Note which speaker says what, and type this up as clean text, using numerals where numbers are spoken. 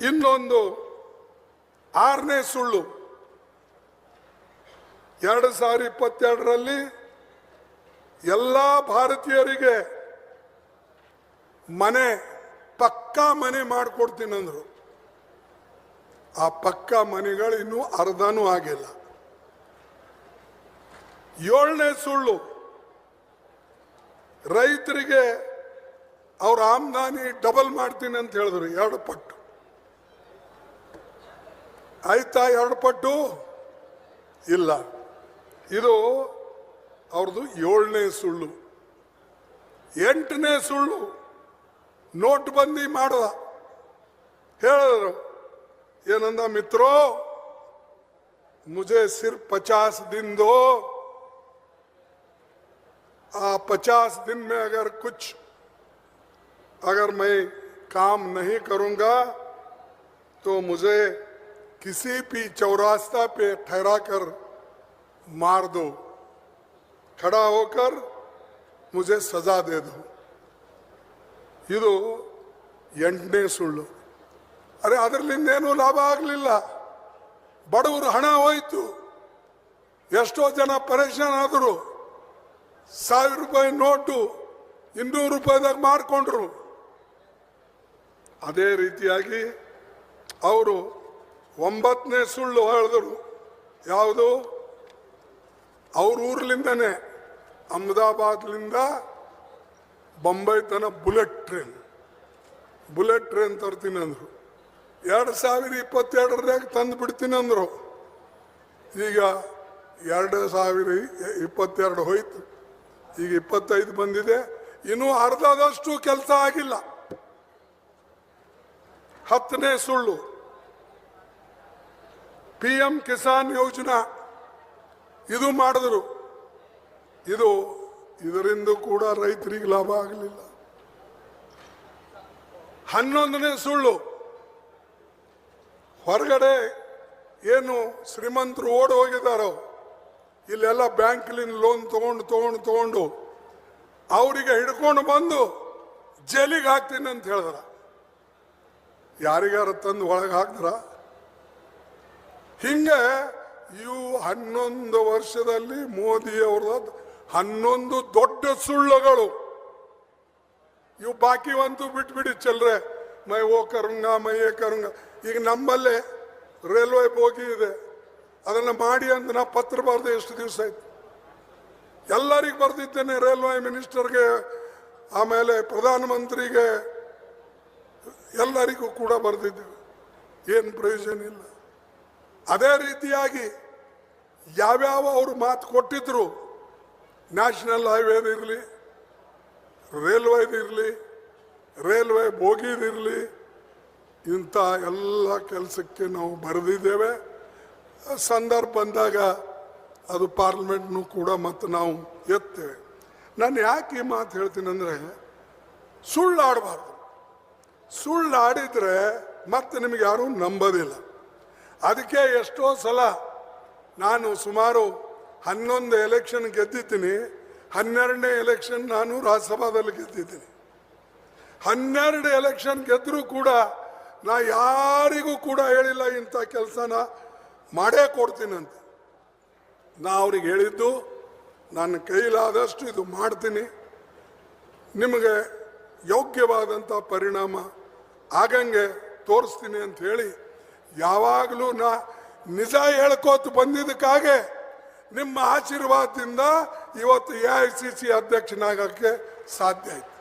Speaker 1: ಇನ್ನೊಂದು ಆರನೇ ಸುಳ್ಳು, 2022ರಲ್ಲಿ ಎಲ್ಲ ಭಾರತೀಯರಿಗೆ ಮನೆ ಪಕ್ಕಾ ಮನೆ ಮಾಡಿಕೊಡ್ತೀನಂದ್ರು. ಆ ಪಕ್ಕಾ ಮನೆಗಳು ಇನ್ನೂ ಅರ್ಧನೂ ಆಗಿಲ್ಲ. 7ನೇ ಸುಳ್ಳು, ರೈತರಿಗೆ ಅವ್ರ ಆಮದಾನಿ ಡಬಲ್ ಮಾಡ್ತೀನಿ ಅಂತ ಹೇಳಿದ್ರು. 2 ಪಟ್ಟು ಆಯ್ತಾ? 2 ಪಟ್ಟು ಇಲ್ಲ. ಇದು ಅವ್ರದ್ದು 7ನೇ ಸುಳ್ಳು. 8ನೇ ಸುಳ್ಳು, ನೋಟ್ಬಂದಿ ಮಾಡ್ದ. ಹೇಳಿದ್ರು ಏನಂದ, ಮಿತ್ರೋ मुझे सिर्फ 50 दिन दो, 50 दिन में अगर मैं काम नहीं करूंगा तो मुझे किसी भी चौरास्ता पे ठहरा कर मार दो, खड़ा होकर मुझे सजा दे दो. ಇದು 8ನೇ ಸುಳ್ಳು. ಅರೆ ಅದರಲ್ಲಿಂದೇನೂ ಲಾಭ ಆಗಲಿಲ್ಲ. ಬಡವರು ಹಣ ಹೋಯ್ತು. ಎಷ್ಟೋ ಜನ ಪರೇಶಾನ್ ಆದರು. 1000 ರೂಪಾಯಿ ನೋಟು 200 ರೂಪಾಯಿದಾಗ ಮಾರ್ಕೊಂಡ್ರು. ಅದೇ ರೀತಿಯಾಗಿ ಅವರು 9ನೇ ಸುಳ್ಳು ಹೇಳಿದ್ರು. ಯಾವುದು? ಅವ್ರ ಊರ್ಲಿಂದನೇ ಅಹಮದಾಬಾದ್ಲಿಂದ ಬೊಂಬೈ ತನ ಬುಲೆಟ್ ಟ್ರೈನ್ ತರ್ತೀನಿ ಅಂದರು. 2022ರಾಗ ತಂದು ಬಿಡ್ತೀನಿ ಅಂದರು. ಈಗ 2022 ಹೋಯ್ತು, ಈಗ 25 ಬಂದಿದೆ. ಇನ್ನೂ ಅರ್ಧದಷ್ಟು ಕೆಲಸ ಆಗಿಲ್ಲ. 10ನೇ ಸುಳ್ಳು, PM ಕಿಸಾನ್ ಯೋಜನಾ ಇದು ಮಾಡಿದ್ರು. ಇದರಿಂದ ಕೂಡ ರೈತರಿಗೆ ಲಾಭ ಆಗಲಿಲ್ಲ. 11ನೇ ಸುಳ್ಳು, ಹೊರಗಡೆ ಏನು ಶ್ರೀಮಂತರು ಓಡಿ ಹೋಗಿದ್ದಾರೋ ಇಲ್ಲೆಲ್ಲ ಬ್ಯಾಂಕ್ಲಿಂದ ಲೋನ್ ತಗೊಂಡು ಅವರಿಗೆ ಹಿಡ್ಕೊಂಡು ಬಂದು ಜೈಲಿಗೆ ಹಾಕ್ತೀನಿ ಅಂತ ಹೇಳಿದ್ರ. ಯಾರಿಗಾರ ತಂದು ಒಳಗೆ ಹಾಕಿದ್ರ? ಹಿಂಗೆ ಇವು 11 ವರ್ಷದಲ್ಲಿ ಮೋದಿ ಅವ್ರದ್ದು 11 ದೊಡ್ಡ ಸುಳ್ಳುಗಳು. ಇವು ಬಾಕಿವಂತೂ ಬಿಟ್ಬಿಡಿ, ಚಲ್ರೆ ಮೈ ಓ ಕರುಂಗ ಮೈ ಏ ಕರುಂಗ. ಈಗ ನಮ್ಮಲ್ಲೇ ರೈಲ್ವೆ ಬೋಗಿ ಇದೆ, ಅದನ್ನು ಮಾಡಿ ಅಂತ ನಾ ಪತ್ರ ಬರೆದು ಎಷ್ಟು ದಿವಸ ಆಯ್ತು. ಎಲ್ಲರಿಗೂ ಬರೆದಿದ್ದೇನೆ, ರೈಲ್ವೆ ಮಿನಿಸ್ಟರ್ಗೆ, ಆಮೇಲೆ ಪ್ರಧಾನಮಂತ್ರಿಗೆ, ಎಲ್ಲರಿಗೂ ಕೂಡ ಬರೆದಿದ್ದೇವೆ. ಏನು ಪ್ರಯೋಜನ ಇಲ್ಲ. ಅದೇ ರೀತಿಯಾಗಿ ಯಾವ್ಯಾವ ಅವರು ಮಾತು ಕೊಟ್ಟಿದ್ರು, ನ್ಯಾಷನಲ್ ಹೈವೇದಿರಲಿ, ರೈಲ್ವೆದಿರಲಿ, ರೈಲ್ವೆ ಬೋಗಿದಿರಲಿ, ಇಂಥ ಎಲ್ಲ ಕೆಲಸಕ್ಕೆ ನಾವು ಬರೆದಿದ್ದೇವೆ. ಸಂದರ್ಭ ಬಂದಾಗ ಅದು ಪಾರ್ಲಿಮೆಂಟ್ನು ಕೂಡ ಮತ್ತು ನಾವು ಎತ್ತೇವೆ. ನಾನು ಯಾಕೆ ಈ ಮಾತು ಹೇಳ್ತೀನಿ ಅಂದರೆ, ಸುಳ್ಳಾಡಬಾರ್ದು. ಸುಳ್ಳಾಡಿದರೆ ಮತ್ತೆ ನಿಮಗೆ ಯಾರೂ ನಂಬೋದಿಲ್ಲ. ಅದಕ್ಕೆ ಎಷ್ಟೋ ಸಲ ನಾನು ಸುಮಾರು 11 ಎಲೆಕ್ಷನ್ ಗೆದ್ದಿದ್ದೀನಿ. 12ನೇ ಎಲೆಕ್ಷನ್ ನಾನು ರಾಜ್ಯಸಭಾದಲ್ಲಿ ಗೆದ್ದಿದ್ದೀನಿ. 12 ಎಲೆಕ್ಷನ್ ಗೆದ್ದರೂ ಕೂಡ ನಾ ಯಾರಿಗೂ ಕೂಡ ಹೇಳಿಲ್ಲ ಇಂಥ ಕೆಲಸನ ಮಾಡೇ ಕೊಡ್ತೀನಂತ. ನಾ ಅವ್ರಿಗೆ ಹೇಳಿದ್ದು, ನನ್ನ ಕೈಲಾದಷ್ಟು ಇದು ಮಾಡ್ತೀನಿ, ನಿಮಗೆ ಯೋಗ್ಯವಾದಂಥ ಪರಿಣಾಮ ಆಗಂಗೆ ತೋರಿಸ್ತೀನಿ ಅಂತ ಹೇಳಿ ಯಾವಾಗಲೂ ನಾ ನಿಜ ಹೇಳ್ಕೋತ ಬಂದಿದ್ದಕ್ಕಾಗೆ ನಿಮ್ಮ ಆಶೀರ್ವಾದದಿಂದ ಇವತ್ತು AICC ಅಧ್ಯಕ್ಷನಾಗಕ್ಕೆ ಸಾಧ್ಯ ಆಯ್ತು.